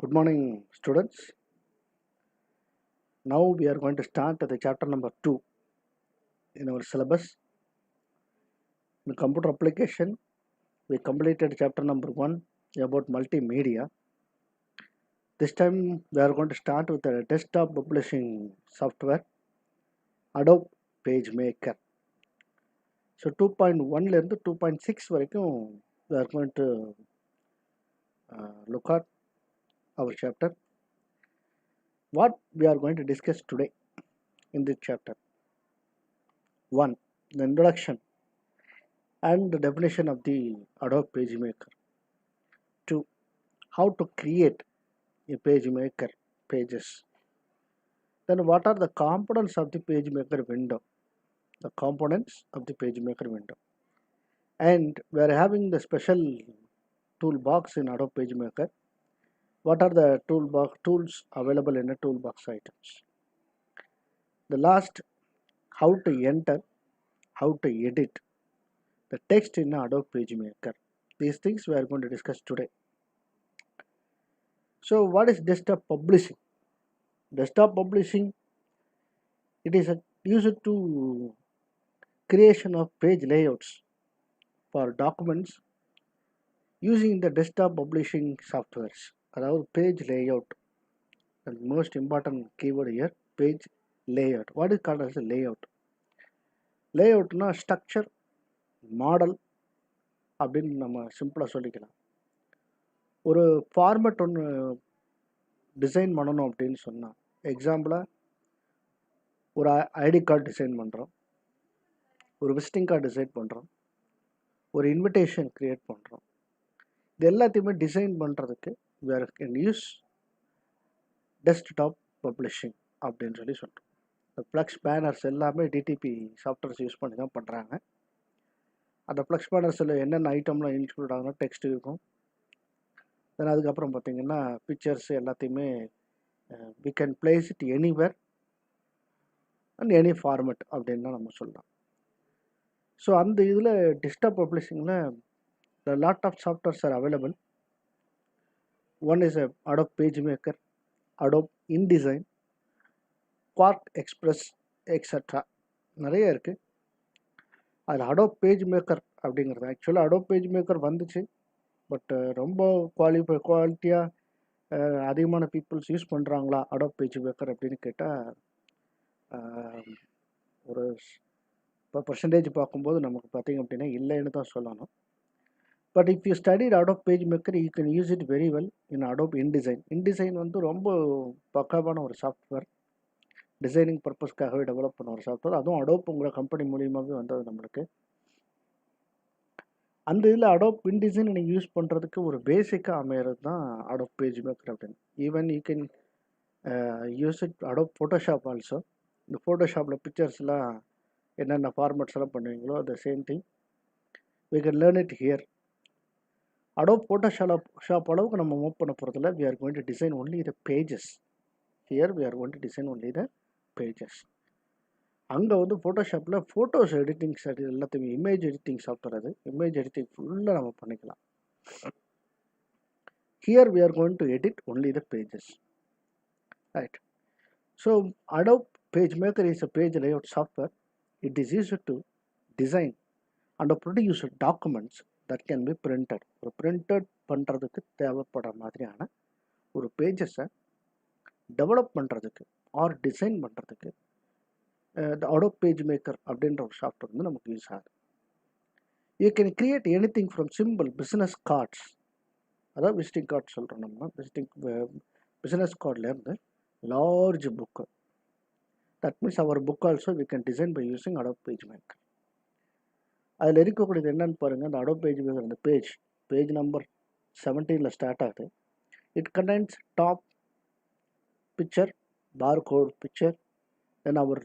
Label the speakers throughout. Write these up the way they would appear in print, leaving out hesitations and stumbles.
Speaker 1: Good morning, students. Now we are going to start the chapter number 2 in our syllabus. In computer application, we completed chapter number 1 about multimedia. This time we are going to start with the desktop publishing software, Adobe PageMaker. So 2.1 லேருந்து 2.6 வரைக்கும் we are going to look at our chapter. What we are going to discuss today in this chapter. 1. The introduction and the definition of the Adobe PageMaker. 2. How to create a PageMaker pages. Then what are the components of the PageMaker window? The components of the PageMaker window. And we are having the special toolbox in Adobe PageMaker. What are the tools available in the toolbox items? The last, how to enter, how to edit the text in Adobe PageMaker. These things we are going to discuss today. So what is desktop publishing? Desktop publishing, it is used to creation of page layouts for documents using the desktop publishing softwares. Around page layout, the most important keyword here, page layout. What is called as a layout? Layout na structure, model அப்படின்னு நம்ம சிம்பிளாக சொல்லிக்கலாம். ஒரு format ஒன்று design பண்ணணும் அப்படின்னு சொன்னால், எக்ஸாம்பிளாக ஒரு ஐடி கார்டு டிசைன் பண்ணுறோம், ஒரு விசிட்டிங் கார்டு டிசைன் பண்ணுறோம், ஒரு இன்விடேஷன் க்ரியேட் பண்ணுறோம். இது எல்லாத்தையுமே டிசைன் பண்ணுறதுக்கு வேறு கேன் யூஸ் டெஸ்க்டாப் பப்ளிஷிங் அப்படின்னு சொல்லி சொல்கிறோம். இந்த ஃப்ளக்ஸ் பேனர்ஸ் எல்லாமே டிடிபி சாஃப்ட்வேர்ஸ் யூஸ் பண்ணி தான் பண்ணுறாங்க. அந்த ஃப்ளக்ஸ் பேனர்ஸில் என்னென்ன ஐட்டம்லாம் இன்க்ளூட் ஆகுனா டெக்ஸ்ட் இருக்கும். தென் அதுக்கப்புறம் பார்த்திங்கன்னா பிக்சர்ஸ் எல்லாத்தையுமே we can place it anywhere and any format அப்படின்னு தான் நம்ம சொல்லலாம். ஸோ அந்த இதில் டெஸ்க்டாப் பப்ளிஷிங்கில் the lot of softwares are available. One is Adobe PageMaker, Adobe InDesign, Quark Express, etc. நிறைய இருக்குது. அதில் Adobe PageMaker அப்படிங்கிறது ஆக்சுவலாக Adobe PageMaker வந்துச்சு, பட் ரொம்ப குவாலிட்டியாக அதிகமான பீப்புள்ஸ் யூஸ் பண்ணுறாங்களா Adobe PageMaker அப்படின்னு கேட்டால் ஒரு இப்போ பர்சன்டேஜ் பார்க்கும்போது நமக்கு பார்த்திங்க அப்படின்னா இல்லைன்னு தான் சொல்லணும். But if you studied Adobe PageMaker, you can use it very well in Adobe InDesign. InDesign வந்து ரொம்ப பக்காவான ஒரு சாஃப்ட்வேர், டிசைனிங் பர்பஸ்க்காகவே டெவலப் பண்ண ஒரு சாஃப்ட்வேர். அதுவும் அடோப் உங்களோட கம்பெனி மூலியமாகவே வந்தது நம்மளுக்கு. அந்த இதில் Adobe InDesign நீங்கள் யூஸ் பண்ணுறதுக்கு ஒரு பேசிக்காக அமையிறது தான் Adobe PageMaker அப்படின்னு. Even you can use it Adobe Photoshop also. இந்த ஃபோட்டோஷாப்பில் பிக்சர்ஸ்லாம் என்னென்ன ஃபார்மேட்ஸ் எல்லாம் பண்ணுவீங்களோ the same thing we can learn it here. Adobe Photoshop அளவுக்கு நம்ம மூவ் பண்ண போகிறதில்ல. we are going to design only the pages. Here we are going to design only the pages. அங்கே வந்து ஃபோட்டோஷாப்பில் photos editing எல்லாத்தையுமே image editing software, அது image editing ஃபுல்லாக நம்ம பண்ணிக்கலாம். Here we are going to edit only the pages. Right. So Adobe PageMaker is a page layout software. It is used to design and produce documents that can be printed. ஒரு printed பண்ணுறதுக்கு தேவைப்படுற மாதிரியான ஒரு பேஜஸை develop பண்ணுறதுக்கு R design பண்ணுறதுக்கு Adobe PageMaker அப்படின்ற ஒரு software வந்து நமக்கு யூஸ் ஆகுது. You can create anything from simple business cards, அதாவது விசிட்டிங் கார்டு சொல்கிறோம் நம்ம, பிஸ்னஸ் கார்ட்லேருந்து large book, that means our book also we can design by using Adobe PageMaker. அதில் இருக்கக்கூடியது என்னன்னு பாருங்கள். அந்த Adobe PageMaker அந்த பேஜ் நம்பர் 17 ஸ்டார்ட் ஆகுது. It contains top picture, barcode picture, then our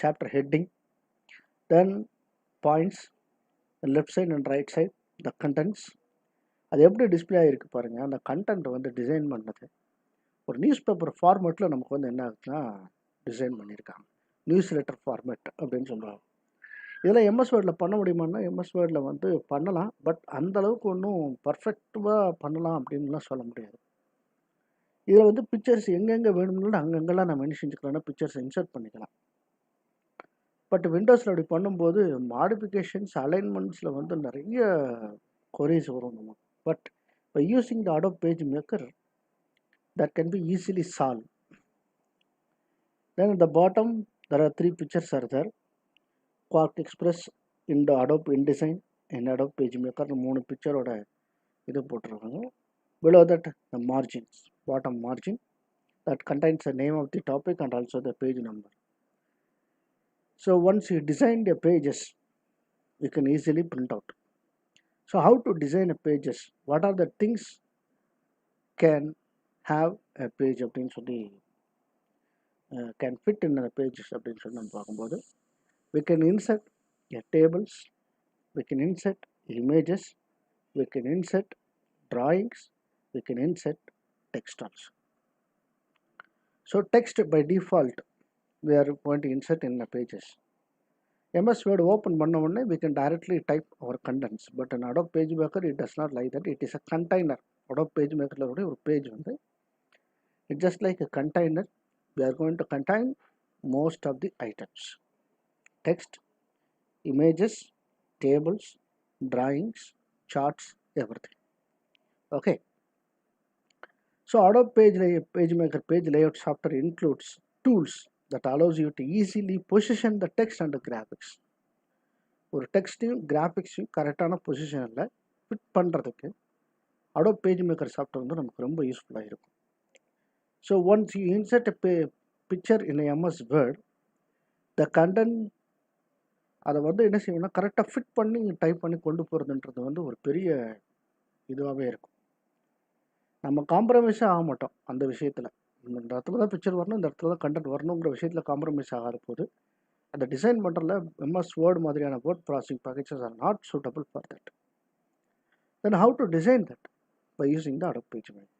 Speaker 1: chapter heading, then points, the left side and right side, the contents. அது எப்படி display ஆகிருக்கு பாருங்கள். அந்த கண்டென்ட் வந்து டிசைன் பண்ணது ஒரு நியூஸ் பேப்பர் ஃபார்மேட்டில் நமக்கு வந்து என்ன ஆகுதுன்னா டிசைன் பண்ணியிருக்காங்க. நியூஸ் லெட்டர் ஃபார்மேட் அப்படின்னு சொல்லுவாங்க. இதெல்லாம் எம்எஸ் வேர்டில் பண்ண முடியுமான்னா எம்எஸ் வேர்டில் வந்து பண்ணலாம், பட் அந்தளவுக்கு ஒன்றும் பர்ஃபெக்டாக பண்ணலாம் அப்படின்லாம் சொல்ல முடியாது. இதில் வந்து பிக்சர்ஸ் எங்கெங்கே வேணும்னாலும் அங்கங்கெல்லாம் நம்ம என்ன செஞ்சுக்கலாம்னா பிக்சர்ஸ் இன்சர்ட் பண்ணிக்கலாம். பட் விண்டோஸில் அப்படி பண்ணும்போது மாடிஃபிகேஷன்ஸ் அலைன்மெண்ட்ஸில் வந்து நிறைய கொரிஸ் வரும் நமக்கு. But by using the Adobe PageMaker that can be easily solved. Then at the bottom there are 3 pictures are there. Quark Express in the Adobe InDesign and Adobe PageMaker 3 பிக்சரோட இது போட்டிருக்காங்க. Below that the margins, bottom margin that contains the name of the topic and also the page number. So once you design the pages, you can easily print out. So how to design a pages? What are the things can have a page அப்படின்னு சொல்லி can fit in the pages அப்படின்னு சொல்லி நம்ம பார்க்கும்போது we can insert tables, we can insert images, we can insert drawings, we can insert text also. So text by default we are going to insert in the pages. MS Word open பண்ண உடனே we can directly type our contents, but in Adobe PageMaker it does not like that. It is a container. Adobe PageMaker ஒரு page வந்து it's just like a container. We are going to contain most of the items: text, images, tables, drawings, charts, everything. Okay. So Adobe PageMaker page layout software includes tools that allows you to easily position the text and the graphics. ஒரு டெக்ஸ்ட்டையும் கிராஃபிக்ஸையும் கரெக்டான பொசிஷனில் fit பண்ணுறதுக்கு Adobe PageMaker software வந்து நமக்கு ரொம்ப யூஸ்ஃபுல்லாக இருக்கும். So once you insert a picture in a MS Word, the content அதை வந்து என்ன செய்யணும்னா கரெக்டாக ஃபிட் பண்ணி டைப் பண்ணி கொண்டு போகிறதுன்றது வந்து ஒரு பெரிய இதுவாகவே இருக்கும். நம்ம காம்ப்ரமைஸே ஆக மாட்டோம் அந்த விஷயத்தில். இந்த இடத்துல தான் பிக்சர் வரணும், இந்த இடத்துல தான் கண்டென்ட் வரணுங்கிற விஷயத்தில் காம்ப்ரமைஸ் ஆகாத போது அந்த டிசைன் பண்ணுறதுல MS Word மாதிரியான word processing packages are not suitable for that. Then how to design that? By using the Adobe PageMaker.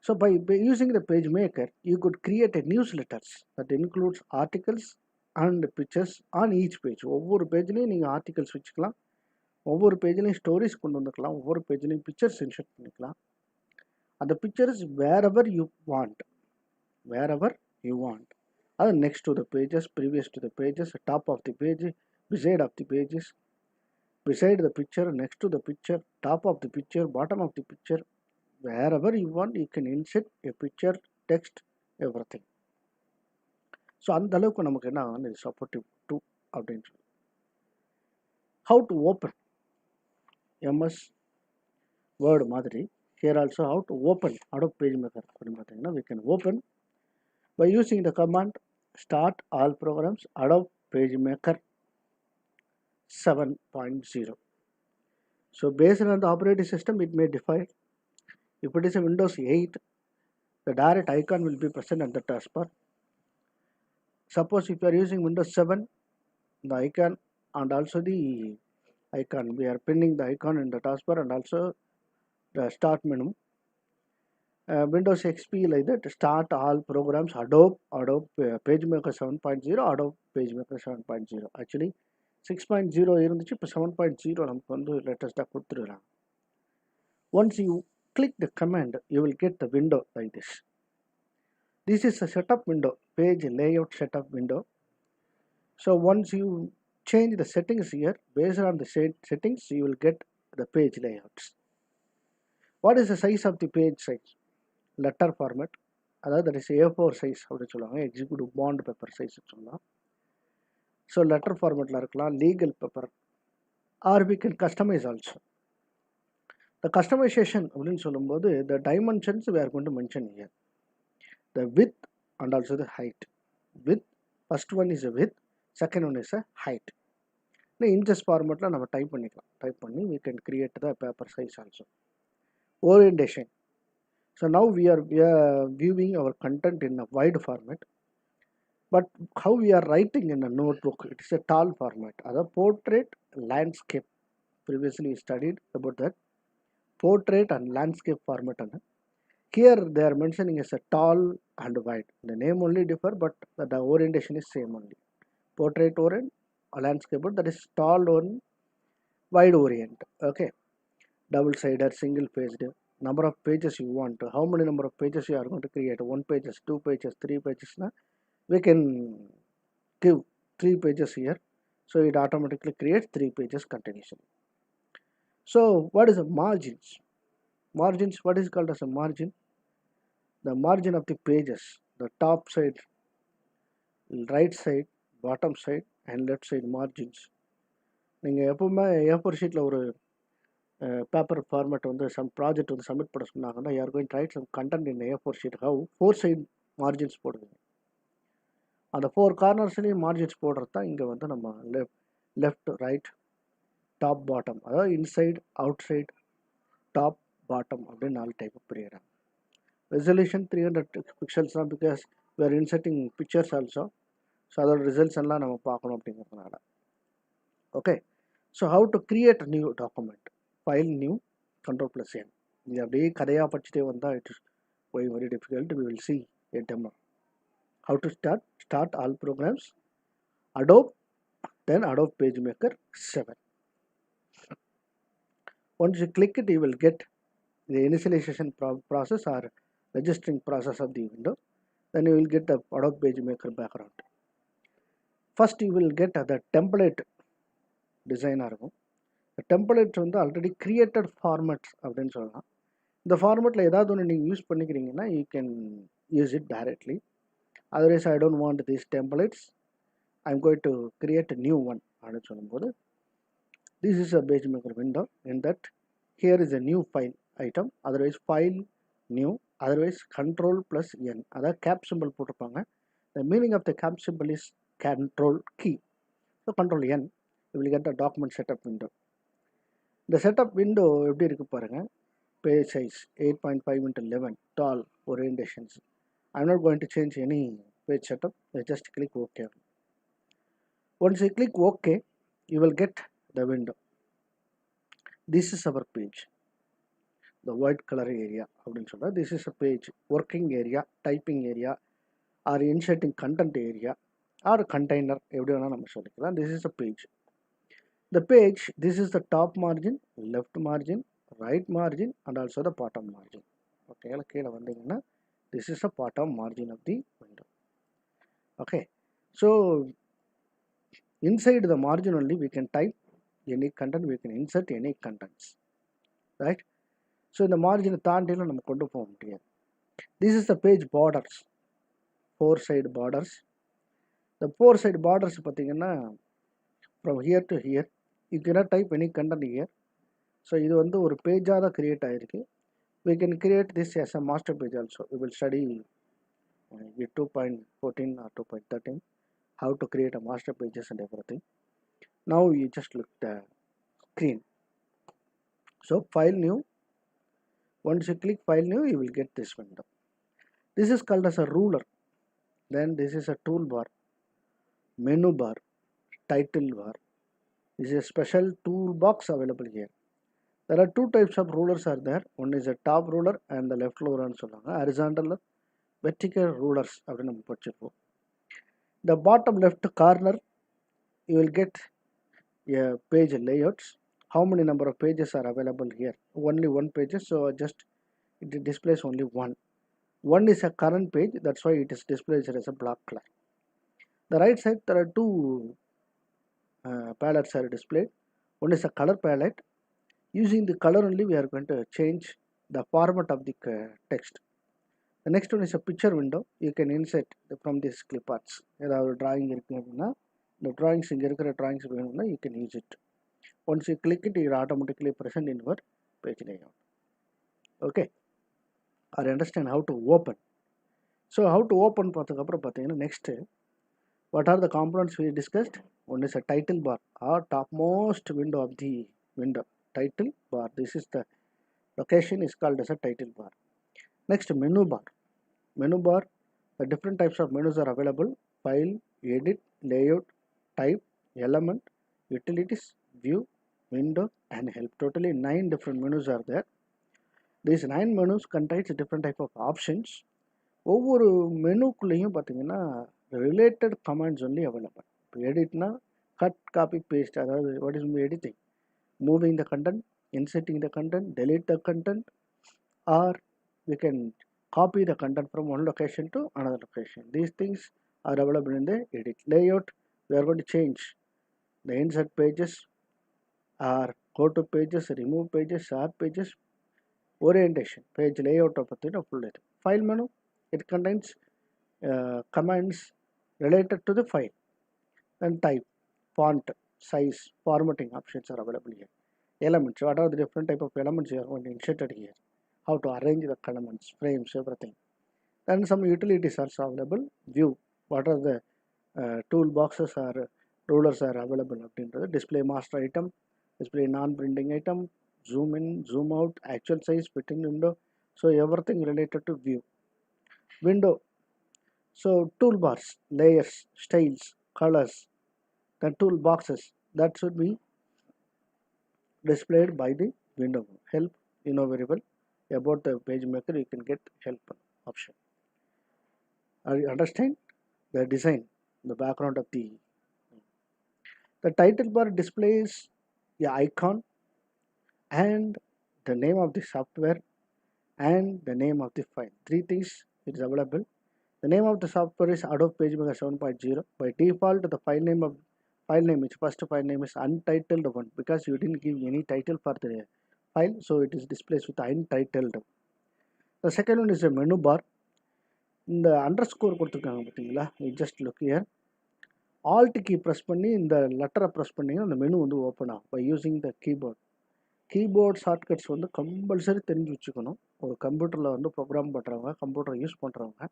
Speaker 1: So by using the PageMaker, you could create a newsletters that includes articles and pictures on each page. ஒவ்வொரு பேஜ்லையும் நீங்கள் articles வச்சுக்கலாம், ஒவ்வொரு பேஜ்லையும் stories கொண்டு வந்துக்கலாம், ஒவ்வொரு பேஜ்லையும் pictures insert பண்ணிக்கலாம். அந்த pictures wherever you want, அது next to the pages, previous to the pages, top of the page, beside of the pages, beside the picture, next to the picture, top of the picture, bottom of the picture, wherever you want you can insert a picture, text, everything. So அந்த அளவுக்கு நமக்கு என்ன ஆகுது supportive two அப்படின்னு சொல்லி. How to open MS Word மாதிரி here also how to open Adobe PageMaker அப்படின்னு பார்த்தீங்கன்னா we can open by using the command start all programs Adobe PageMaker 7.0. So based on the operating system it may differ. If it is a Windows 8, the direct icon will be present on the taskbar. Suppose if you are using Windows 7, the icon and also the icon, we are pinning the icon in the taskbar and also the start menu. Windows XP like that, start all programs Adobe PageMaker 7.0, Adobe PageMaker 7.0. Actually 6.0 இருந்துச்சு, இப்போ 7.0 நமக்கு வந்து லேட்டஸ்ட்டாக கொடுத்துருக்காங்க. Once you click the command, you will get the window like this. This is a setup window, page layout setup window. So once you change the settings here, based on the settings, you will get the page layouts. What is the size of the page size? Letter format, that is A4 size அப்படி சொல்லுவாங்க, executive bond paper size சொல்லலாம். So letter formatல இருக்கலாம், legal paper, or we can customize also. The customization அப்படின்னு சொல்லும்போது the dimensions we are going to mention here. The width and also the height. Width, first one is a width, second one is a height. In inches formatல நம்ம type பண்ணிக்கலாம். Type பண்ணி we can create the paper size also. Orientation. So now we are viewing our content in a wide format. But how we are writing in a notebook? It is a tall format. Other portrait, landscape. Previously we studied about that. Portrait and landscape format. Here they are mentioning as a tall and wide. The name only differ, but the orientation is same only. Portrait orient, a landscape, that is tall one, wide orient. Okay. Double-sided, single-faced. number of pages you want, how many number of pages you are going to create, 1 pages, 2 pages, 3 pages, we can give 3 pages here, so it automatically creates 3 pages continuously. So what is the margins? What is called as a margin? The margin of the pages, the top side, right side, bottom side and left side margins. நீங்கள் எப்பவுமே A4 ஷீட்டில் ஒரு paper format வந்து some project வந்து submit பண்ண சொன்னாங்கன்னா you're going write some content in A4 sheet have 4 side margins போடுவீங்க. அந்த 4 கார்னர்ஸ்லேயும் மார்ஜின்ஸ் போடுறது தான் இங்கே வந்து நம்ம லெஃப்ட் ரைட் டாப் பாட்டம், அதாவது inside outside top bottom அப்படின்னு 4 டைப்பு பிரிகிறாங்க. ரெசல்யூஷன் 300 பிக்சல்ஸ் தான், because we are inserting pictures also. So அதோட ரிசல்ட்ஸ் எல்லாம் நம்ம பார்க்கணும் அப்படிங்கிறதுனால. Okay, so how to create new document, file new Ctrl+N. இது அப்படியே கதையாக படிச்சுட்டே வந்தால் it is going very difficult. we will see a demo. How to start all programs, Adobe, then Adobe PageMaker 7. Once you click it, you will get the initialization process or registering process of the window. Then you will get the Adobe PageMaker background. First you will get the template design. The template வந்து already created formats அப்படின்னு சொல்லலாம். இந்த ஃபார்மேட்டில் ஏதாவது ஒன்று நீங்கள் use பண்ணிக்கிறீங்கன்னா you can use it directly. Otherwise I don't want these templates, I'm going to create a new one அப்படின்னு சொல்லும்போது this is a PageMaker window. In that here is a new file item, otherwise file new, otherwise Ctrl+N, அதாவது gap simple போட்டிருப்பாங்க. The meaning of the cap symbol is control key. So Ctrl+N, you will get the document setup window. The setup window எப்படி இருக்கு பாருங்க. Page size 8.5 into 11, tall, orientations. I'm not going to change any page setup. I just click OK. Once you click OK, you will get the window. This is our page, the white color area. This is a page, working area, typing area, or inserting content area, or container. This is a page. The page, this is the top margin, left margin, right margin, and also the bottom margin. Okay, this is the bottom margin of the window. Okay, so inside the margin only we can type any content, we can insert any contents, right? So in the margin தாண்டில நம்ம கொண்டு போக முடியாது. This is the page borders, 4 side borders. The 4 side borders பார்த்தீங்கன்னா from here to here you cannot type any content here. So இது வந்து ஒரு பேஜாக தான் create ஆகிருக்கு. We can create this as a master page also. We will study 2.14 or 2.13 how to create a master pages and everything. Now you just look at the screen. So file new, once you click file new, you will get this window. This is called as a ruler. Then this is a toolbar, menu bar, title bar. This is a special toolbox available here. There are 2 types of rulers are there. One is a top ruler and the left ruler and so on. Horizontal, vertical rulers. The bottom left corner, you will get a page layouts. How many number of pages are available here? Only 1 page, so just it displays only 1. 1 is a current page, that's why it is displayed as a black color. The right side, there are 2 palettes are displayed. One is a color palette. Using the color only, we are going to change the format of the text. The next one is a picture window. You can insert from these clip arts. Drawing the drawings in drawings, you can use it. Once you click it, it will automatically present in your page layout. Okay, I understand how to open. So how to open next, what are the components we discussed? One is a title bar, or topmost window of the window. Title bar, this is the location is called as a title bar. Next, menu bar. Menu bar, the different types of menus are available: file, edit, layout, type, element, utilities, view, window, and help. Totally 9 different menus are there. These 9 menus contains different type of options. ஒவ்வொரு மெனுக்குள்ளேயும் பார்த்தீங்கன்னா related commands only available. Editனா cut, copy, paste. அதாவது what is editing? Moving the content, inserting the content, delete the content, or we can copy the content from one location to another location. These things are available in the edit. Layout, we are going to change the insert pages or go to pages, remove pages, sort pages. Orientation, page layout of the full data. File menu, it contains commands related to the file. And type, font, size, formatting options are available here. Elements, what are the different type of elements you are going to insert here? How to arrange the elements, frames, everything. Then some utilities are available. View, what are the toolboxes or rulers are available. Display master item, display non-printing item, zoom in, zoom out, actual size, fitting window. So everything related to view. Window, so toolbars, layers, styles, colors, the toolboxes that should be displayed by the window. Help, you know very well about the PageMaker, you can get help option. Are you understand the design, the background of the title bar displays the icon and the name of the software and the name of the file. Three things it is available. The name of the software is Adobe PageMaker 7.0. By default, the file name is first file name is untitled one because you didn't give any title for the file, so it is displayed with untitled. The second one is a menu bar. In the underscore கொடுத்திருக்காங்க பாத்தீங்களா, you just look here. Alt key press பண்ணி இந்த லெட்டரை press பண்ணீங்கன்னா அந்த menu வந்து open ஆகும் by using the keyboard. Keyboard shortcuts வந்து கம்பல்சரி தெரிஞ்சு வச்சுக்கணும். ஒரு கம்ப்யூட்டரில் வந்து ப்ரோக்ராம் பண்ணுறவங்க, கம்ப்யூட்டரை யூஸ் பண்ணுறவங்க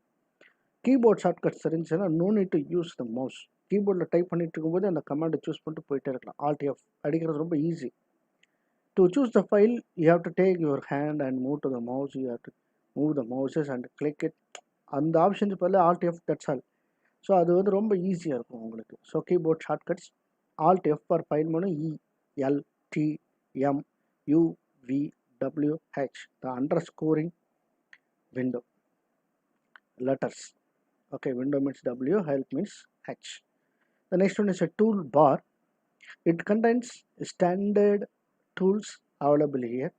Speaker 1: கீபோர்ட் ஷார்ட்கட்ஸ் தெரிஞ்சுன்னா no need to use the mouse. கீபோர்டில் டைப் பண்ணிட்டு இருக்கும்போது அந்த கமாண்டை சூஸ் பண்ணிட்டு போயிட்டே இருக்கலாம். Alt F அடிக்கிறது ரொம்ப easy. To choose the file you have to take your hand and move to the mouse. You have to move the mouses and click it. அந்த ஆப்ஷன்ஸ் பதில் Alt F, that's all. So அது வந்து ரொம்ப ஈஸியாக இருக்கும் உங்களுக்கு. So keyboard shortcuts Alt F for file menu, ELTM UVWH, the underscoring window letters. Okay, window means W, help means H. The next one is a tool bar. It contains standard tools available here.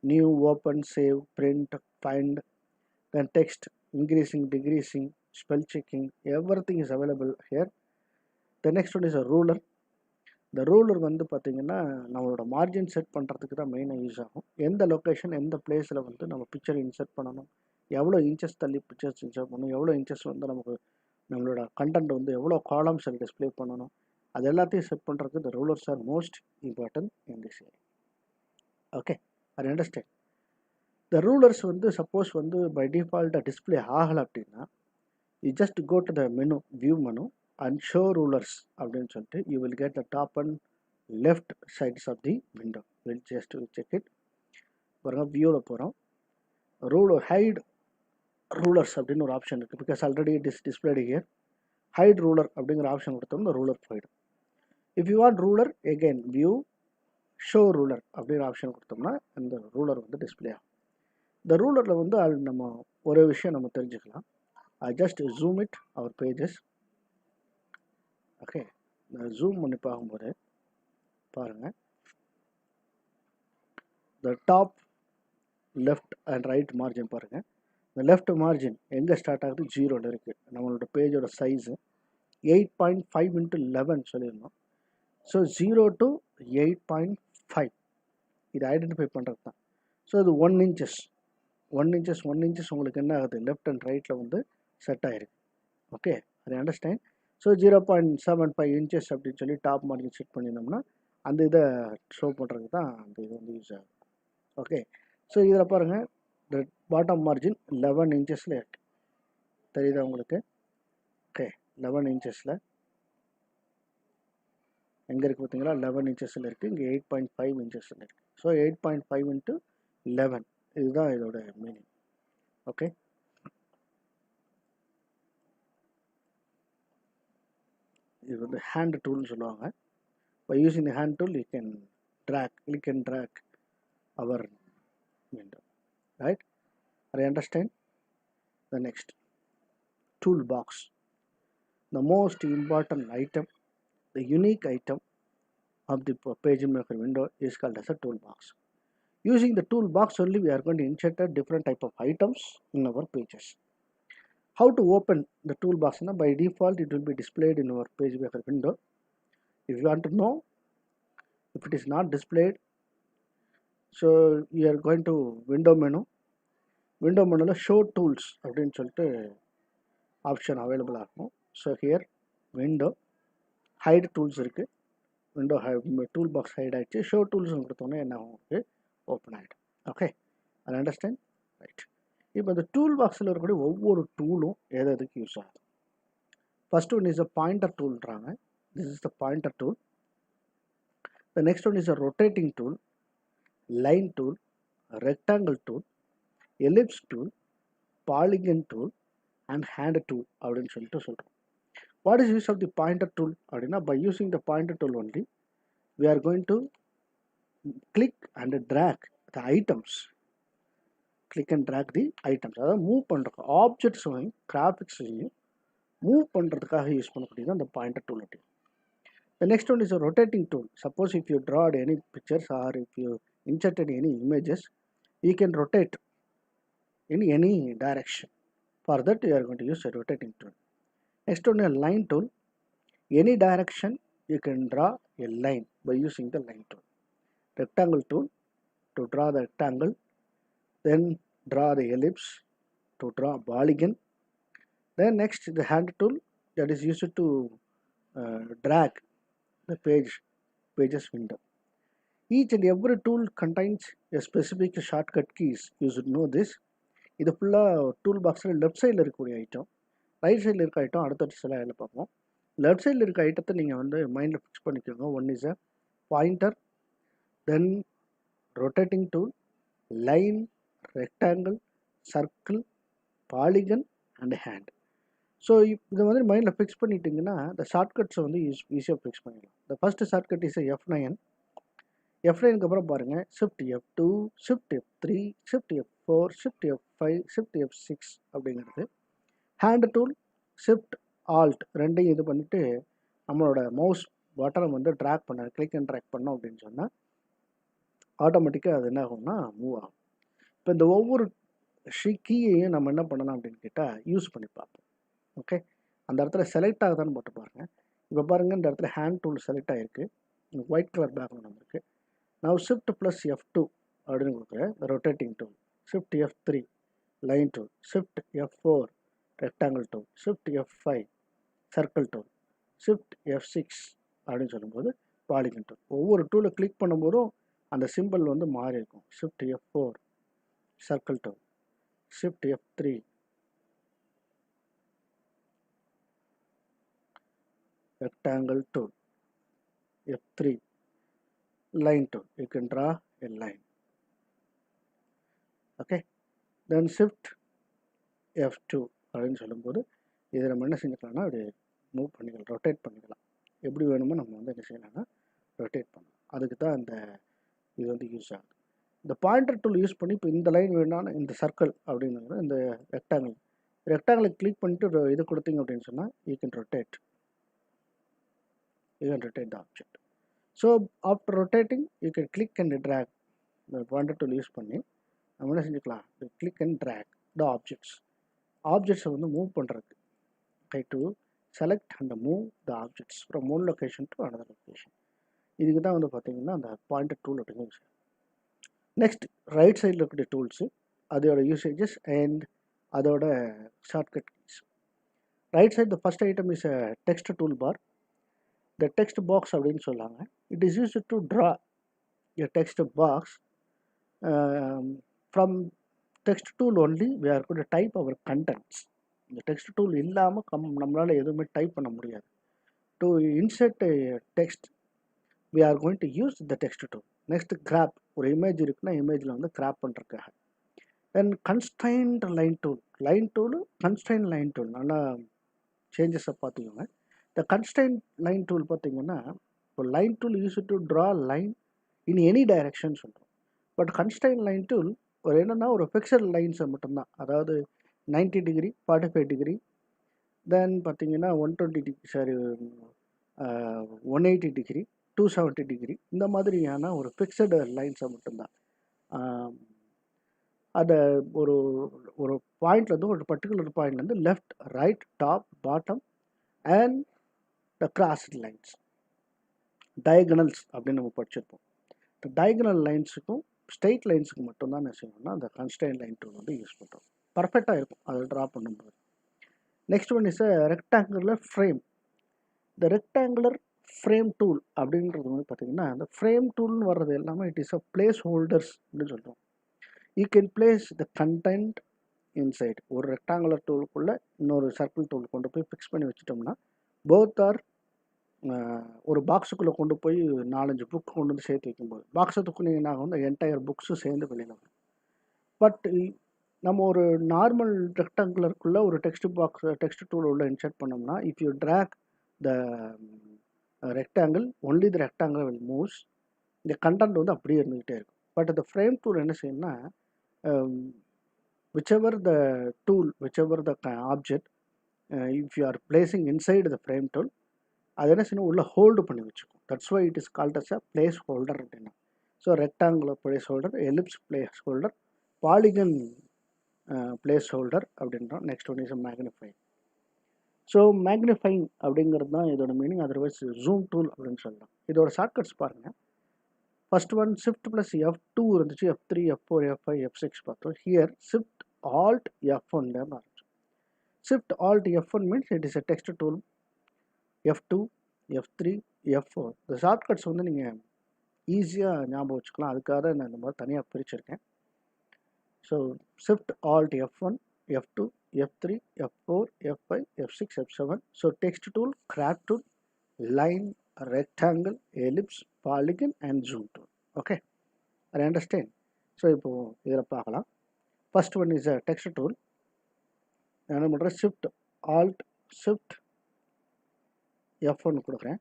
Speaker 1: New, open, save, print, find, then text, increasing, decreasing, spell checking, everything is available here. The next one is a ruler. இந்த ruler வந்து பார்த்திங்கன்னா நம்மளோட margin set பண்ணுறதுக்கு தான் மெயினாக use ஆகும். எந்த location, எந்த பிளேஸில் வந்து நம்ம பிக்சர் இன்சர்ட் பண்ணணும், எவ்வளோ இன்ச்சஸ் தள்ளி பிக்சர்ஸ் இன்சர்ட் பண்ணணும், எவ்வளோ இன்ச்சஸ் வந்து நமக்கு நம்மளோட கண்டென்ட் வந்து எவ்வளோ காலம்ஸில் டிஸ்பிளே பண்ணணும், அது எல்லாத்தையும் செட் பண்ணுறதுக்கு இந்த rulers are most important in this area. Okay, I understand. இந்த ரூலர்ஸ் வந்து சப்போஸ் வந்து பை டிஃபால்ட்டாக டிஸ்பிளே ஆகலை அப்படின்னா you just go to the menu, view menu and show rulers அப்படின்னு சொல்லிட்டு you will get the top and left sides of the window. We'll just check it. பாருங்க, வியூவில் போகிறோம். ரூலர் ஹைட் ரூலர்ஸ் அப்படின்னு ஒரு ஆப்ஷன் இருக்குது. Because already it is displayed here. Hide ruler அப்படிங்கிற option கொடுத்தோம்னா ரூலர் போயிடும். If you want ruler, again view, show ruler அப்படிங்கிற ஆப்ஷன் கொடுத்தோம்னா அந்த ரூலர் வந்து டிஸ்பிளே ஆகும். இந்த ரூலரில் வந்து அது நம்ம ஒரு விஷயம் நம்ம தெரிஞ்சுக்கலாம். I just zoom it our pages. Okay, நான் ஜூம் பண்ணி பார்க்கும்போது பாருங்கள், இந்த top left and right margin பாருங்கள். இந்த லெஃப்ட் மார்ஜின் எங்கே ஸ்டார்ட் ஆகுது, 0ல் இருக்குது. நம்மளோட பேஜோட சைஸு 8.5 × 11 சொல்லியிருந்தோம். ஸோ 0 to 8.5 இது ஐடென்டிஃபை பண்ணுறது தான். ஸோ இது 1 inches உங்களுக்கு என்ன ஆகுது, லெஃப்ட் அண்ட் ரைட்டில் வந்து செட் ஆகிருக்கு. Okay, I understand. So 0.75 inches அப்படின்னு சொல்லி டாப் மார்ஜின் செட் பண்ணியிருந்தோம்னா அந்த இதை ஷோ பண்ணுறதுக்கு தான் அந்த இது வந்து யூஸ் ஆகும். ஓகே, ஸோ இதில் பாருங்கள், இந்த பாட்டம் மார்ஜின் 11 inches இருக்குது. தெரியுதா உங்களுக்கு? ஓகே, 11 inches எங்கே இருக்குது பார்த்தீங்களா, 11 inches இருக்குது. இங்கே 8.5 inches இருக்குது. ஸோ 8.5 × 11 இதுதான் இதோட மீனிங். ஓகே, இது வந்து ஹேண்ட் டூல்னு சொல்லுவாங்க. By using the hand tool you can drag our window, right? I understand. The next, toolbox, the most important item, the unique item of the PageMaker window is called as a toolbox. Using the toolbox only, we are going to insert a different type of items in our pages. How to open the toolbox? By default, it will be displayed in our PageMaker window. If you want to know if it is not displayed, so you are going to window menu. Window menu show tools அப்படின்னு சொல்லிட்டு option available ஆகும். So here window hide tools இருக்குது. Window tool box hide ஆகிடுச்சு. Show tools கொடுத்தோன்னே என்ன ஆகும், open ஆகிடும். Okay, அது அண்டர்ஸ்டாண்ட் ரைட். இப்போ இந்த டூல் பாக்ஸில் இருக்கக்கூடிய ஒவ்வொரு டூலும் எதுக்கு யூஸ் ஆகுது. First one is a pointer டூல்ன்றாங்க. This is the pointer tool. The next one is a rotating tool, line tool, rectangle tool, ellipse tool, polygon tool and hand tool அப்படின்னு சொல்லிட்டு சொல்கிறோம். What is use of the pointer tool அப்படின்னா, by using the pointer tool only we are going to click and drag the items. Click and drag the items. அதாவது move பண்ணுறதுக்கு ஆப்ஜெக்ட்ஸையும் கிராஃபிக்ஸையும் move பண்ணுறதுக்காக use பண்ணக்கூடியது அந்த pointer tool. The next one is a rotating tool. Suppose if you draw any pictures or if you inserted any images, you can rotate in any direction. For that, you are going to use a rotating tool. Next one is a line tool. Any direction you can draw a line by using the line tool. Rectangle tool to draw the rectangle, then draw the ellipse to draw polygon. Then next the hand tool that is used to drag the pages window. Each and every tool contains a specific shortcut keys. You should know this. இது ஃபுல்லாக tool பாக்ஸில் left சைடில் இருக்கக்கூடிய item, right சைடில் இருக்க item அடுத்த சில இதில் பார்ப்போம். லெஃப்ட் சைடில் இருக்க ஐட்டத்தை நீங்கள் வந்து மைண்டில் ஃபிக்ஸ் பண்ணிக்கோங்க. One is a pointer, then rotating tool, line, rectangle, circle, polygon and hand. So இதை வந்து மைண்டில் ஃபிக்ஸ் பண்ணிட்டீங்கன்னா இந்த ஷார்ட்கட்ஸை வந்து ஈஸியாக ஃபிக்ஸ் பண்ணிடலாம். இந்த ஃபஸ்ட்டு ஷார்ட்கட் இஸ் F9. F9க்கு அப்புறம் பாருங்கள், shift F2, shift F3, shift F4, shift F5, shift F6 அப்படிங்கிறது. ஹேண்ட் டூல் ஷிஃப்ட் ஆல்ட் ரெண்டையும் இது பண்ணிவிட்டு நம்மளோட மவுஸ் பட்டனை வந்து ட்ராக் பண்ண, கிளிக் அண்ட் ட்ராக் பண்ணோம் அப்படின்னு சொன்னால் ஆட்டோமேட்டிக்காக அது என்ன ஆகும்னா மூவ் ஆகும். இப்போ இந்த ஒவ்வொரு கீயையும் நம்ம என்ன பண்ணலாம் அப்படின்னு கேட்டால் யூஸ் பண்ணி பார்ப்போம். ஓகே, அந்த இடத்துல செலக்ட் ஆகுதான்னு போட்டு பாருங்கள். இப்போ பாருங்கள், இந்த இடத்துல ஹேண்ட் டூல் செலக்ட் ஆகிருக்கு, ஒயிட் கலர் பேக்ரவுண்ட் வந்துருக்கு. நான் ஷிஃப்ட் ப்ளஸ் F2 அப்படின்னு கொடுக்குறேன், rotating tool, shift F3 line tool, shift F4 rectangle tool, shift F5 circle tool, shift F6 அப்படின்னு சொல்லும்போது பாலிகன் டூல். ஒவ்வொரு டூலை கிளிக் பண்ணும்போதும் அந்த சிம்பிள் வந்து மாறி இருக்கும். Shift F4 circle tool, shift F3 rectangle tool, F3 line tool. You can draw a line. Okay, then shift F2 அப்படின்னு சொல்லும்போது இதை நம்ம என்ன செஞ்சுக்கலாம்னா அப்படி மூவ் பண்ணிக்கலாம், ரொட்டேட் பண்ணிக்கலாம். எப்படி வேணுமோ நம்ம வந்து என்ன செய்யலாம்னா ரொட்டேட் பண்ணலாம். அதுக்கு தான் இந்த இது வந்து யூஸ் ஆகுது. இந்த பாயிண்டர் டூல் யூஸ் பண்ணி இப்போ இந்த லைன் வேணாலும் இந்த சர்க்கிள் அப்படிங்கிறது இந்த ரெக்டாங்கிளை கிளிக் பண்ணிட்டு இது கொடுத்தீங்க அப்படின்னு சொன்னால் you can rotate the object. So after rotating you can click and drag. The pointer tool use பண்ணி நம்ம என்ன செஞ்சுக்கலாம், click and drag the objects வந்து மூவ் பண்ணுறதுக்கு. Try to select and move the objects from one location to another location. இதுக்கு தான் வந்து பார்த்தீங்கன்னா அந்த பாயிண்டர் டூல் அப்படிங்கிற விஷயம். நெக்ஸ்ட் ரைட் சைடில் இருக்கக்கூடிய டூல்ஸு, அதோட யூசேஜஸ் அண்ட் அதோட shortcut keys. Right side the first item is a text tool bar. The text box அப்படின்னு சொல்லாங்க. It is used to draw a text box. From text tool only we are going to type our contents. இந்த text tool இல்லாமல் நம்மளால் எதுவுமே type பண்ண முடியாது. To insert a text we are going to use the text tool. Next grab, ஒரு image இருக்குன்னா இமேஜில் வந்து கிராப் பண்ணுறதுக்காக. Then constraint line tool, constraint line tool நல்லா சேஞ்சஸை பார்த்துக்கோங்க. The constraint line tool பார்த்தீங்கன்னா இப்போ line tool use to draw line in any direction சொல்கிறோம். பட் constraint line tool ஒரு என்னென்னா ஒரு ஃபிக்ஸட் லைன்ஸை மட்டும்தான், அதாவது 90 டிகிரி, 45 டிகிரி, தென் பார்த்தீங்கன்னா 180 டிகிரி, 270 டிகிரி, இந்த மாதிரியான ஒரு ஃபிக்ஸடு லைன்ஸை மட்டும்தான். அந்த ஒரு ஒரு பாயிண்ட்லேருந்து ஒரு பர்டிகுலர் பாயிண்ட்லேருந்து left, right, top, bottom and the crossed lines, diagonals அப்படின்னு நம்ம படிச்சிருப்போம். இந்த டயகனல் லைன்ஸுக்கும் ஸ்ட்ரெயிட் லைன்ஸுக்கு மட்டும்தான் என்ன செய்யணும்னா அந்த கன்ஸ்ட்ரெயின் லைன் டூல் வந்து யூஸ் பண்ணுறோம். பர்ஃபெக்டாக இருக்கும் அதை ட்ரா பண்ணும்போது. Next one is rectangular frame. இந்த ரெக்டாங்குலர் ஃப்ரேம் டூல் அப்படின்றது வந்து பார்த்தீங்கன்னா, அந்த ஃப்ரேம் டூல்னு வர்றது எல்லாமே it is a place holders அப்படின்னு சொல்கிறோம். You can place the content inside. ஒரு ரெக்டாங்குலர் டூலுக்குள்ளே இன்னொரு சர்க்கிள் டூல் கொண்டு போய் ஃபிக்ஸ் பண்ணி வச்சுட்டோம்னா போத் ஆர் ஒரு பாக்ஸுக்குள்ளே கொண்டு போய் 4-5 புக் கொண்டு வந்து சேர்த்து வைக்கும்போது பாக்ஸை தூக்குனீங்கன்னா வந்து என்டையர் புக்ஸும் சேர்ந்து வெளியில் வரும். பட் நம்ம ஒரு நார்மல் ரெக்டாங்குலருக்குள்ளே ஒரு டெக்ஸ்ட் டூல் உள்ள இன்சர்ட் பண்ணோம்னா if you drag the rectangle only the rectangle will moves. இந்த கண்டென்ட் வந்து அப்படியே இருந்துகிட்டே இருக்கும். பட் இந்த ஃப்ரேம் டூல் என்ன செய்யணும்னா whichever the tool, whichever the object, if you are placing inside the frame tool, அது என்ன செய்யணும் உள்ள ஹோல்டு பண்ணி வச்சுக்கும். That's why it is called as a placeholder அப்படின்னா. So rectangular placeholder, ellipse placeholder, polygon placeholder அப்படின்றோம். Next one is magnifying. So magnifying அப்படிங்கிறது தான் இதோட மீனிங். அதர்வைஸ் ஜூம் டூல் அப்படின்னு சொல்லலாம். இதோட ஷார்ட்கட்ஸ் பாருங்கள். First one shift plus F2 இருந்துச்சு, F3, F4, F5, F6 பார்த்தோம். ஹியர் ஷிஃப்ட் ஆல்ட் F1 ஆரம்பிச்சோம். Shift alt F1 means it is a text tool. F2, F3, F4 இந்த ஷார்ட்கட்ஸ் வந்து நீங்கள் ஈஸியாக ஞாபகம் வச்சுக்கலாம். அதுக்காக நான் இந்த மாதிரி தனியாக பிரிச்சிருக்கேன். So shift alt F1, F2, F3, F4, F5, F6, F7. So text tool, crop tool, line, rectangle, ellipse, polygon and zoom tool. Okay, I understand. So இப்போ இதில் பார்க்கலாம். First one is a text tool. நான் என்ன பண்ணுறேன், shift alt shift F1 கொடுக்குறேன்.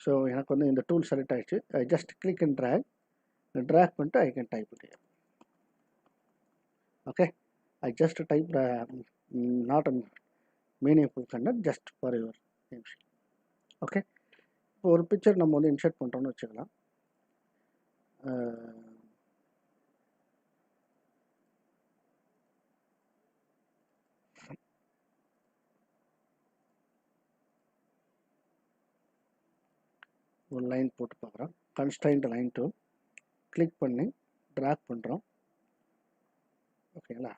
Speaker 1: So எனக்கு வந்து இந்த டூல் செலக்ட் ஆகிடுச்சு. I just click and drag பண்ணிட்டு I can type it. Okay, I just type not a meaningful content, just for your information. Okay, இப்போ ஒரு பிக்சர் நம்ம வந்து இன்சர்ட் பண்ணுறோன்னு வச்சுக்கலாம். ஒரு லைன் போட்டு பார்க்குறோம். கன்ஸ்ட்ரைன்ட் லைன் டூல் கிளிக் பண்ணி ட்ராக் பண்ணுறோம். ஓகேங்களா,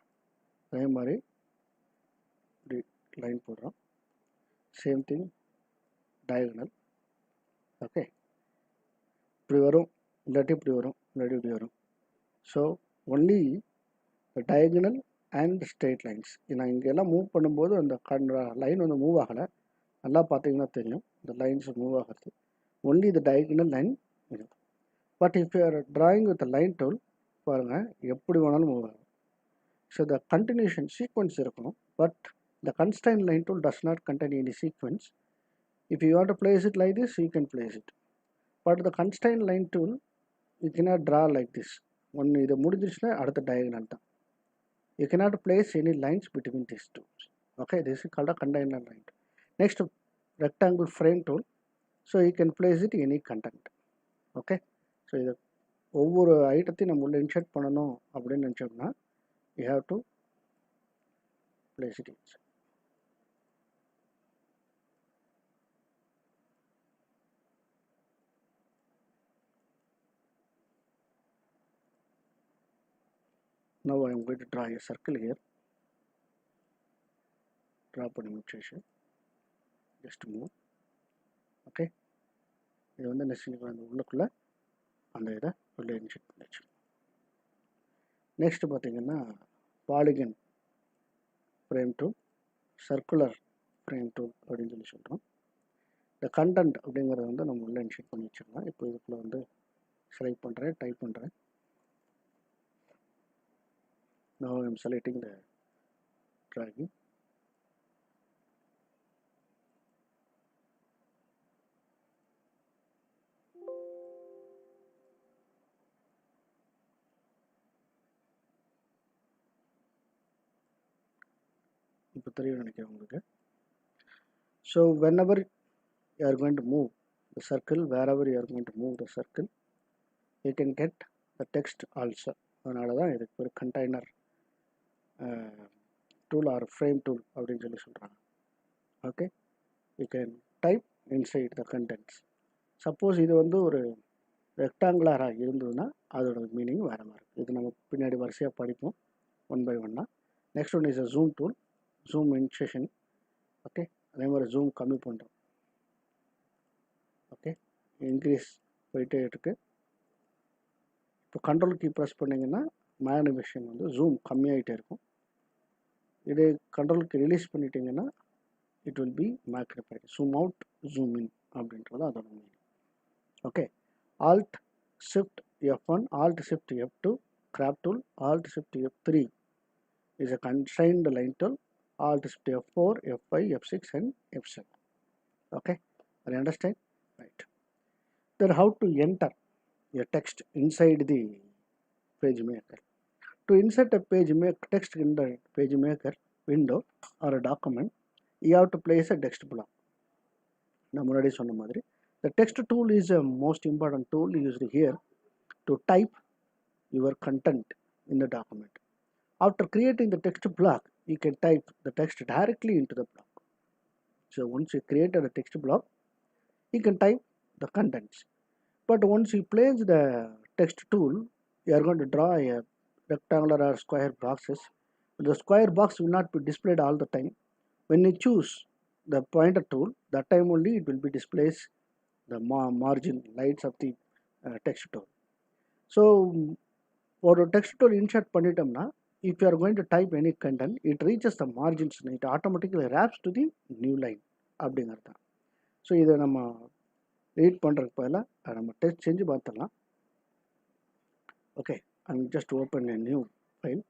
Speaker 1: அதே மாதிரி இப்படி லைன் போடுறோம். Same thing diagonal. ஓகே, இப்படி வரும், இல்லாட்டி இப்படி வரும், இல்லாட்டி இப்படி வரும். So only diagonal and straight lines. நான் இங்கெல்லாம் மூவ் பண்ணும்போது அந்த லைன் வந்து மூவ் ஆகலை. நல்லா பார்த்தீங்கன்னா தெரியும் இந்த லைன்ஸ் மூவ் ஆகிறது. Only the diagonal line. But if you are drawing with line tool பாருங்கள் எப்படி வேணாலும் மூவ் ஆகும். ஸோ த கண்டினியூஷன் சீக்வன்ஸ் இருக்கணும். But the constraint line tool does not contain any sequence. If you want to place it like this, you can place it. But the constraint line tool you cannot draw like this. ஒன்று இது முடிஞ்சிருச்சுன்னா அடுத்த diagonal தான். You cannot place any lines between these tools. Okay, this is called a container line. Next, rectangle frame tool. So you can place it any content. Okay, so இது ஒவ்வொரு ஐட்டத்தையும் நம்ம உள்ள insert பண்ணணும் அப்படின்னு நினச்சோம்னா you have to place it inside. Now I am going to draw a circle here. Draw பண்ணி முடிச்சு just move. Okay, இது வந்து நெக்ஸ்ட் அந்த உள்ளுக்குள்ளே அந்த இதை உள்ளே இன்சர்ட் பண்ணிச்சு. நெக்ஸ்ட் பார்த்தீங்கன்னா polygon frame tool, circular frame tool அப்படின்னு சொல்லி சொல்கிறோம். இந்த கண்டென்ட் அப்படிங்கிறத வந்து நம்ம உள்ளே இன்சர்ட் பண்ணி வச்சுக்கலாம். இப்போ இதுக்குள்ளே வந்து செலக்ட் பண்ணுறேன், டைப் பண்ணுறேன். Now I am selecting the dragging. இப்போ தெரியும் நினைக்கிறேன் உங்களுக்கு. So whenever you are going to move the circle, wherever you are going to move the circle, you can get the text also. அதனால தான் இதுக்கு ஒரு container tool or frame tool அப்படின்னு சொல்லி சொல்கிறாங்க. Okay, you can type inside the contents. Suppose இது வந்து ஒரு ரெக்டாங்குலராக இருந்ததுன்னா அதோட மீனிங் வேறு மாதிரி இருக்குது. இது நம்ம பின்னாடி வரிசையாக படிப்போம் ஒன் பை ஒன்னாக. Next one is a zoom tool, zoom incision. Okay, அதே மாதிரி ஜூம் கம்மி பண்ணுறோம். ஓகே, இன்க்ரீஸ் போயிட்டே இருக்குது. இப்போ கண்ட்ரோல் கீ ப்ரெஸ் பண்ணிங்கன்னா மேக்னிஃபிகேஷன் வந்து ஜூம் கம்மியாகிட்டே இருக்கும். இதே கண்ட்ரோலுக்கு ரிலீஸ் பண்ணிட்டீங்கன்னா it will be magnified. Zoom out, zoom in அப்படின்றது அதோட meaning. Okay, Alt Shift F1, Alt Shift F2, crop tool, Alt Shift F3 is a constrained line tool, Alt Shift F4, F5, F6 and F7. Okay, are you understand? Right. Then how to enter a text inside the PageMaker. To insert a text in the PageMaker window or a document, you have to place a text block. நான் முன்னாடி சொன்ன மாதிரி the text tool is a most important tool used here to type your content in the document. After creating the text block, you can type the text directly into the block. So once you created a text block, you can type the contents. But once you place the text tool, you are going to draw a rectangular or square boxes. The square box will not be displayed all the time. When you choose the pointer tool, that time only it will be displayed the margin lights of the text tool. So for a text tool insert பண்ணிட்டோம்னா, if you are going to type any content, it reaches the margins, it automatically wraps to the new line அப்படிங்கிறது தான். So இதை நம்ம read பண்ணுறதுக்கு பதிலாக நம்ம test செஞ்சு பார்த்துடலாம். Okay, I'm just open a new file.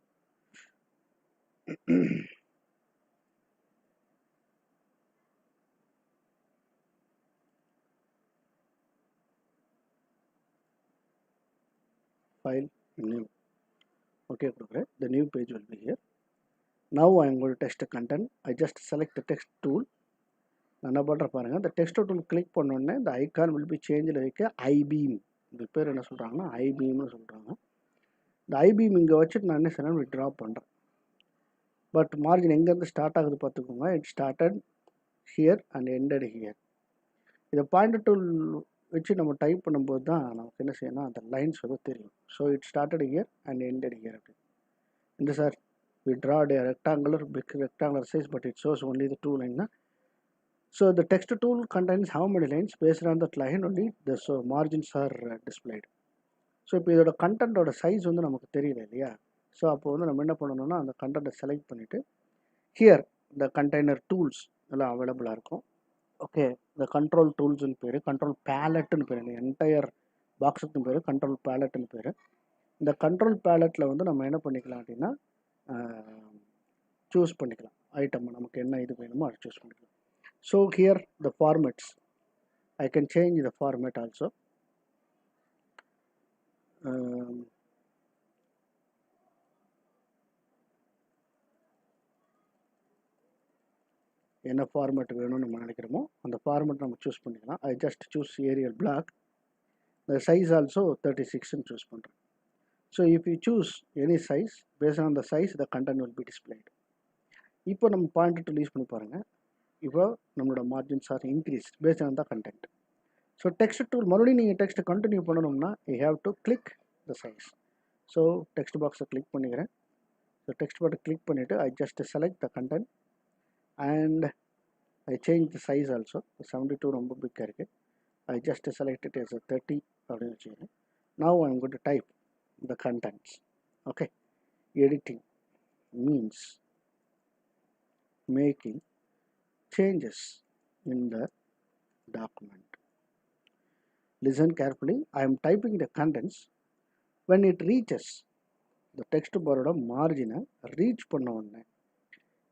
Speaker 1: File new. Okay, the new page will be here. Now I am going to text the content. I just select the text tool. நான் என்ன பண்ணுற பாருங்கள், இந்த text tool click பண்ணோடனே இந்த icon will be சேஞ்சில் வைக்க ஐபீம், இந்த பேர் என்ன சொல்கிறாங்கன்னா ஐபீம்னு சொல்கிறாங்க. இந்த ஐபீம் இங்கே வச்சுட்டு நான் என்ன செய்யணும், வித்ட்ரா பண்ணுறேன். பட் மார்ஜின் எங்கேருந்து ஸ்டார்ட் ஆகுது பார்த்துக்கோங்க. It started here and ended here. இதை பாயிண்டர் டூல் வச்சு நம்ம டைப் பண்ணும்போது தான் நமக்கு என்ன செய்யணும், அந்த லைன்ஸ் வந்து தெரியும். So it started here and ended here அப்படி. இந்த sir we drawed a big rectangular size, but it shows only the 2 lines. So the text tool contains how many lines? Based on that line only the margins are displayed. So இப்போ இதோட கண்டென்ட்டோட size வந்து நமக்கு தெரியல இல்லையா? So அப்போ வந்து நம்ம என்ன பண்ணணும்னா அந்த கண்டென்ட்டை செலக்ட் பண்ணிவிட்டு ஹியர் இந்த கண்டெய்னர் டூல்ஸ் எல்லாம் அவைலபிளாக இருக்கும். ஓகே, இந்த கண்ட்ரோல் டூல்ஸ்னு பேர், கண்ட்ரோல் பேலட்டுன்னு பேர், இந்த என்டையர் பாக்ஸுக்கு பேர் கண்ட்ரோல் பேலட்டுன்னு பேர். இந்த கண்ட்ரோல் பேலட்டில் வந்து நம்ம என்ன பண்ணிக்கலாம் அப்படின்னா சூஸ் பண்ணிக்கலாம் ஐட்டம், நமக்கு என்ன இது வேணுமோ அதை சூஸ் பண்ணிக்கலாம். So here the formats, I can change the format also. என்ன ஃபார்மேட் வேணும்னு நம்ம நினைக்கிறோமோ அந்த ஃபார்மேட் நம்ம சூஸ் பண்ணிக்கலாம். I just choose Arial Black. The size also 36ன்னு சூஸ் பண்ணுறேன். So if you choose any size, based on the size, the content will be displayed. இப்போ நம்ம பாயிண்டர் டூல் யூஸ் பண்ணி பாருங்கள். இப்போ நம்மளோட margins are increase based on the content. So text tool மறுபடியும் நீங்கள் டெக்ஸ்ட்டை கண்டினியூ பண்ணணும்னா you have to click the size. So text பாக்ஸை கிளிக் பண்ணிக்கிறேன். ஸோ டெக்ஸ்ட் பாக்ஸை கிளிக் பண்ணிவிட்டு I just select the content and I change the size also. 72 ரொம்ப பிக்காக இருக்குது. I just select it as a 30 அப்படின்னு வச்சுக்கிறேன். Now I am going to type the contents. Okay, editing means making changes in the document. Listen carefully. I am typing the contents. When it reaches the text bar oda margin reach பண்ண உடனே,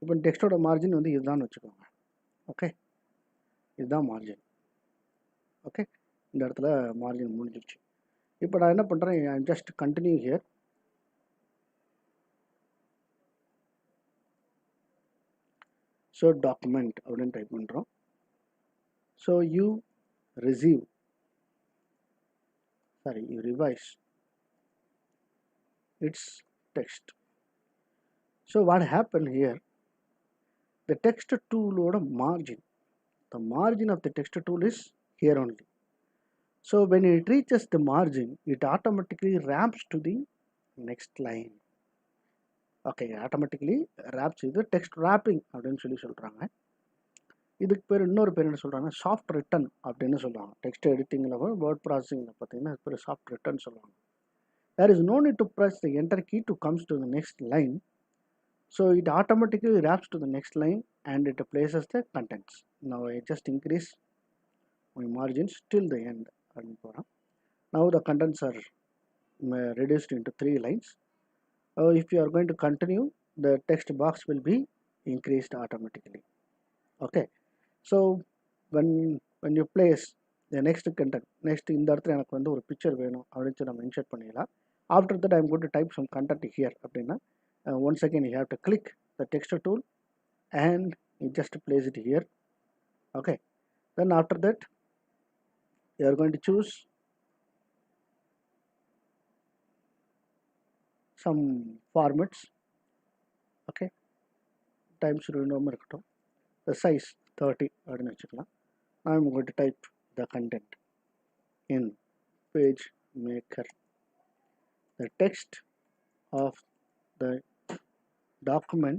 Speaker 1: இப்போ டெக்ஸ்டோட margin வந்து இதுதான் வச்சுக்கோங்க. Okay, இதுதான் margin. Okay, இந்த இடத்துல margin முடிஞ்சிடுச்சு. இப்போ நான் என்ன பண்ணுறேன், I just continue here. So document அப்படின்னு டைப் பண்ணுறோம். So you revise its text. So what happened here, the text tool oda margin, the margin of the text tool is here only. So when it reaches the margin, it automatically ramps to the next line. Okay, automatically wraps இது text wrapping அப்படின்னு சொல்றாங்க. இதுக்கு பேர் இன்னொரு பேர் என்ன சொல்றாங்க, soft return அப்படின்னு சொல்லுவாங்க. டெக்ஸ்ட் எடிட்டிங்கில் வேர்ட் ப்ராசஸிங்கில் பார்த்தீங்கன்னா அது பேர் சாஃப்ட் ரிட்டன் சொல்லுவாங்க. There is no need to press the enter key to comes to the next line. So it automatically wraps to the next line and it places the contents. Now I just increase my margins till the end. Now the contents are reduced into 3 lines. If you are going to continue, the text box will be increased automatically. Okay, so when you place the next content, next இந்த இடத்துல எனக்கு வந்து ஒரு picture வேணும் அப்படின்னு நம்ம insert பண்ணிடலாம். After that I am going to type some content here அப்படின்னா once again you have to click the text tool and you just place it here. Okay, then after that you are going to choose some formats. Okay, times renome இருக்கட்டும், the size 30 அப்படின்னு வச்சுக்கலாம். I am going to type the content in PageMaker. The text of the document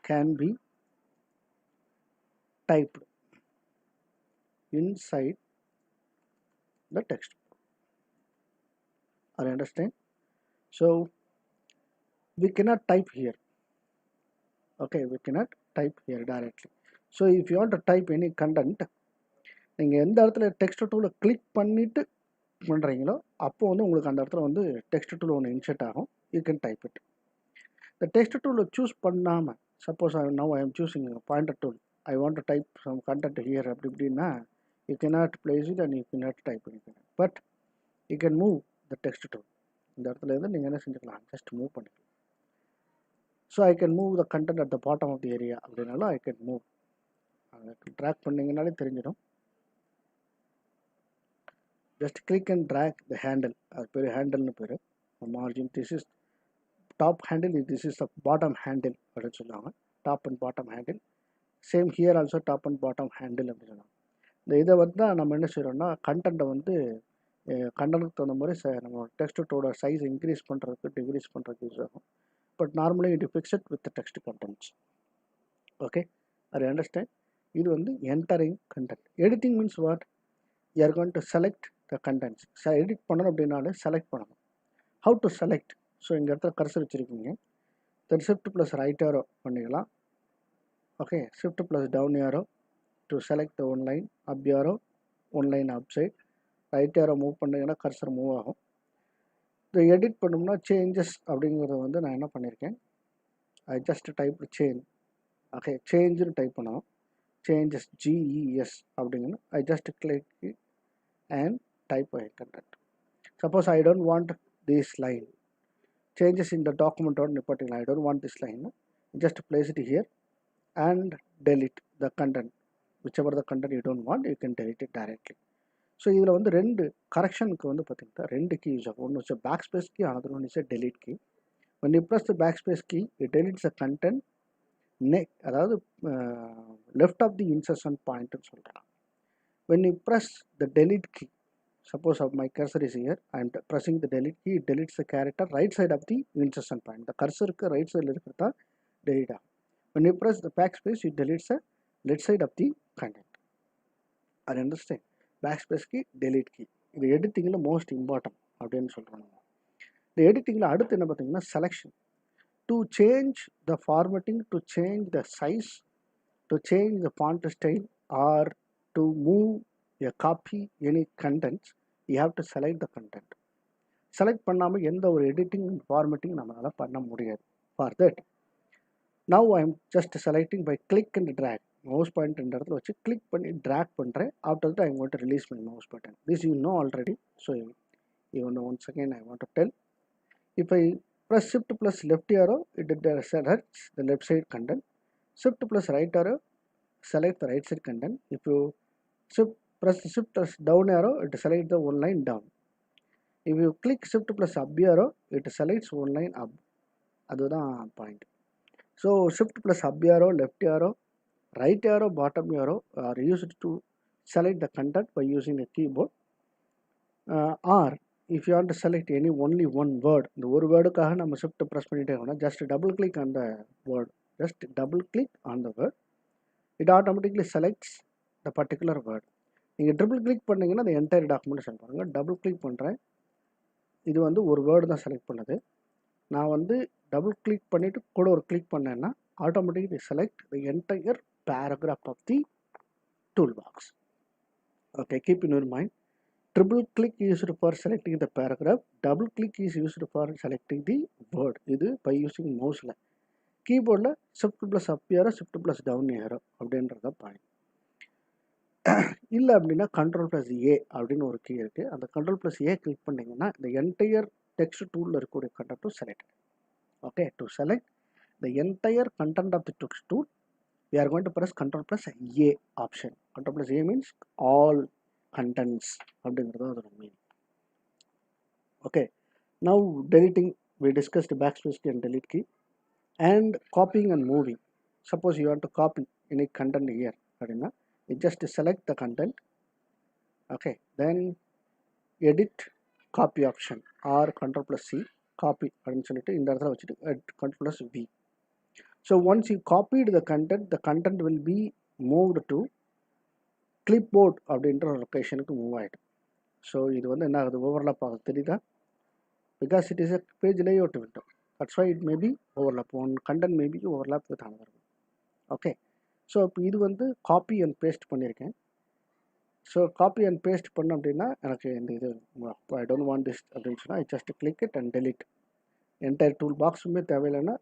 Speaker 1: can be typed inside the text. Are you understand? So we cannot type here. Okay, we cannot type here directly. So if you want to type any content, நீங்கள் எந்த இடத்துல text டூலை click பண்ணிவிட்டு பண்ணுறீங்களோ அப்போ வந்து உங்களுக்கு அந்த இடத்துல வந்து டெக்ஸ்ட் டூல் ஒன்று இன்சர்ட் ஆகும். You can type it. இந்த டெக்ஸ்ட் டூலை சூஸ் பண்ணாமல், suppose now I am choosing pointer tool, I want to type some content here அப்படி இப்படின்னா you cannot place it and you cannot type பண்ணிக்கலாம். But you can move the text tool. இந்த இடத்துல இருந்து நீங்கள் என்ன செஞ்சுக்கலாம், ஜஸ்ட் மூவ் பண்ணிக்கலாம். So I can move the content at the bottom of the area அப்படின்னாலும் ஐ கேன் மூவ். ட்ராக் பண்ணிங்கனாலே தெரிஞ்சிடும். Just click and drag the handle. அது பேர் ஹேண்டில்னு பேர். margin, this is top handle, this is the bottom handle அப்படின்னு சொல்லுவாங்க. Top and bottom handle. Same here also top and bottom handle அப்படின்னு சொல்லுவாங்க. இந்த இதை வந்து நம்ம என்ன செய்கிறோம்னா கண்டென்ட்டை வந்து கண்டென்ட்டுக்கு தகுந்த மாதிரி நம்ம டெக்ஸ்ட்டோட சைஸ் இன்க்ரீஸ் பண்ணுறதுக்கு டிக்ரீஸ் பண்ணுறதுக்கு யூஸ் ஆகும். But normally it fixed with text contents. Okay, அது அண்டர்ஸ்டாண்ட். இது வந்து entering content. Editing means what, you are going to select the contents. Edit பண்ணணும் அப்படின்னாலே செலக்ட் பண்ணணும். How to select? ஸோ இந்த இடத்துல கர்சர் வச்சுருக்கீங்க, then shift plus right arrow பண்ணிக்கலாம். Okay, shift plus down arrow to select the one line, up arrow one line up side, right arrow move பண்ணிங்கன்னா cursor move ஆகும். இதை edit பண்ணோம்னா changes அப்படிங்கிறத வந்து நான் என்ன பண்ணியிருக்கேன், I just type change. Okay, சேஞ்சுன்னு டைப் பண்ணணும். changes GES அப்படிங்கன்னு I just click and type a content. Suppose I don't want this line, changes in the document or particular, I don't want this line, just place it here and delete the content. Whichever the content you don't want, you can delete it directly. So இதில் வந்து ரெண்டு கரெக்ஷனுக்கு வந்து பார்த்தீங்கன்னா ரெண்டு key use ஆகும். ஒன்று is backspace key, another one is a delete key. When you press the backspace key, it deletes the content அதாவது left of the insertion பாயிண்ட்னு சொல்கிறாங்க. when you press the delete key, suppose my cursor is here, I am pressing the delete key, it deletes the character right side of the insertion point. The cursor right side இருக்கிறதா delete ஆகும். when you press the backspace, it deletes the left side of the content. I understand. backspace key, delete key, இது எடிட்டிங்கில் most important அப்படின்னு சொல்கிறாங்க. இந்த எடிட்டிங்கில் அடுத்து என்ன பார்த்தீங்கன்னா selection. To change the formatting, to change the size, to change the font style, or to move a copy any contents, you have to select the content. Select பண்ணாமல் எந்த ஒரு editing and formatting நம்மளால பண்ண முடியாது. For that, now I am just selecting by click and drag. Mouse point இந்த இடத்துல வச்சு click பண்ணி drag பண்ணுறேன். After that I am going to release my mouse button. This you know already. So even once again I want to tell. If I press shift plus left arrow, it selects the left side content. Shift plus right arrow, select the right side content. If you press shift plus down arrow, it selects the one line down. If you click shift plus up arrow, it selects one line up. அதுதான் point. So shift plus up arrow, left arrow, right arrow, bottom arrow are used to select the content by using the keyboard. Or if you want to select only one word, the ஒரு வேர்டுக்காக நம்ம shift press பண்ணிட்டே இருக்கோம்னா just double click on the word. Just double click on the word. It automatically selects the particular word. நீங்கள் triple click பண்ணிங்கன்னா அந்த entire document select பண்ணுங்கள். Double click பண்ணுறேன், இது வந்து ஒரு வேர்டு தான் செலக்ட் பண்ணுது. நான் வந்து டபுள் கிளிக் பண்ணிவிட்டு கூட ஒரு கிளிக் பண்ணேன்னா automatically select the entire paragraph of the tool box. Okay, keep in your mind, triple click is used for selecting the paragraph, double click is used for selecting the word. இது by using mouseல. கீபோர்டில் shift plus up arrow, shift plus down arrow அப்படின்றத point. இல்லை அப்படின்னா control plus A அப்படின்னு ஒரு key இருக்குது. அந்த control plus A click பண்ணிங்கன்னா இந்த என்டையர் டெக்ஸ்ட் டூலில் இருக்கக்கூடிய கண்டென்ட்டும் select. Okay, to select the entire content of the text tool we are going to press control plus A option. Control plus A means all contents அப்படிங்கிறது அதோட meaning. Okay, now deleting, we discussed backspace key and delete key, and copying and moving. Suppose you want to copy any content here அப்படின்னா you just select the content. Okay, then edit copy option or control plus C copy அப்படின்னு சொல்லிட்டு இந்த இடத்துல வச்சுட்டு control plus V. So once you copied the content will be moved to clipboard அப்படின்ற லொக்கேஷனுக்கு move ஆகிடும். So இது வந்து என்ன ஆகுது, ஓவர்லாப் ஆகுது, தெரியுதா? Because it is a page layout window, that's why it may be overlap, one content may be overlap with another one. Okay, so இப்போ இது வந்து காப்பி அண்ட் பேஸ்ட் பண்ணியிருக்கேன். ஸோ காப்பி அண்ட் பேஸ்ட் பண்ணோம் அப்படின்னா எனக்கு இந்த இது ஐ டோன்ட் வாண்ட் திஸ் அப்படின்னு சொன்னால் I just click it and delete. Entire tool பாக்ஸுமே தேவையில்லைன்னா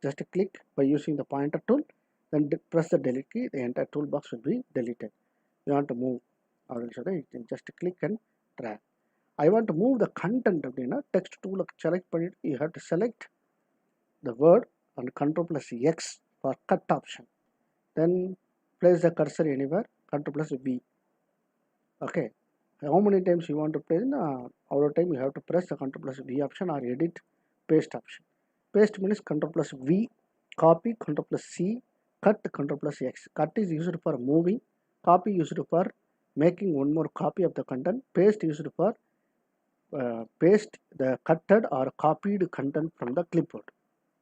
Speaker 1: just click by using the pointer tool, then press the delete key, the entire toolbox will be deleted. You want to move, you can just click and drag. I want to move the content அப்படின்னா text tool select பண்ணிட்டு you have to select the word and control plus X for cut option, then place the cursor anywhere, control plus V. Okay, how many times you want to place, all the time you have to press the control plus V option or edit paste option. Paste means control plus V, copy control plus C, cut control plus X. Cut is used for moving, copy used for making one more copy of the content, paste used for paste the cutted or copied content from the clipboard.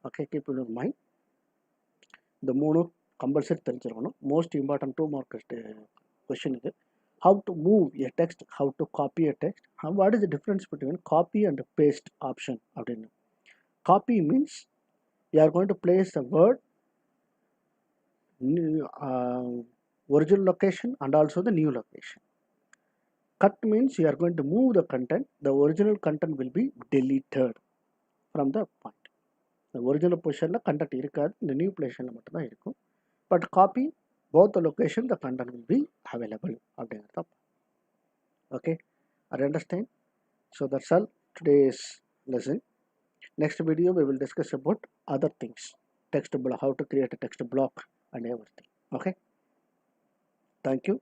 Speaker 1: Okay, keep in mind. The mono compulsory தெரிஞ்சிருக்கணும். Most important 2 mark question இது. How to move a text, how to copy a text, what is the difference between copy and paste option அப்படின்னு. Copy means you are going to place a word original location and also the new location. Cut means you are going to move the content, the original content will be deleted from the point. The original position la content irukadu, the new position la mattum dhaan irukum. But copy, both the location the content will be available அப்படிங்கிறத. Okay, I understand. So that's all today's lesson. Next video we will discuss about other things, text block, how to create a text block and everything. Okay, thank you.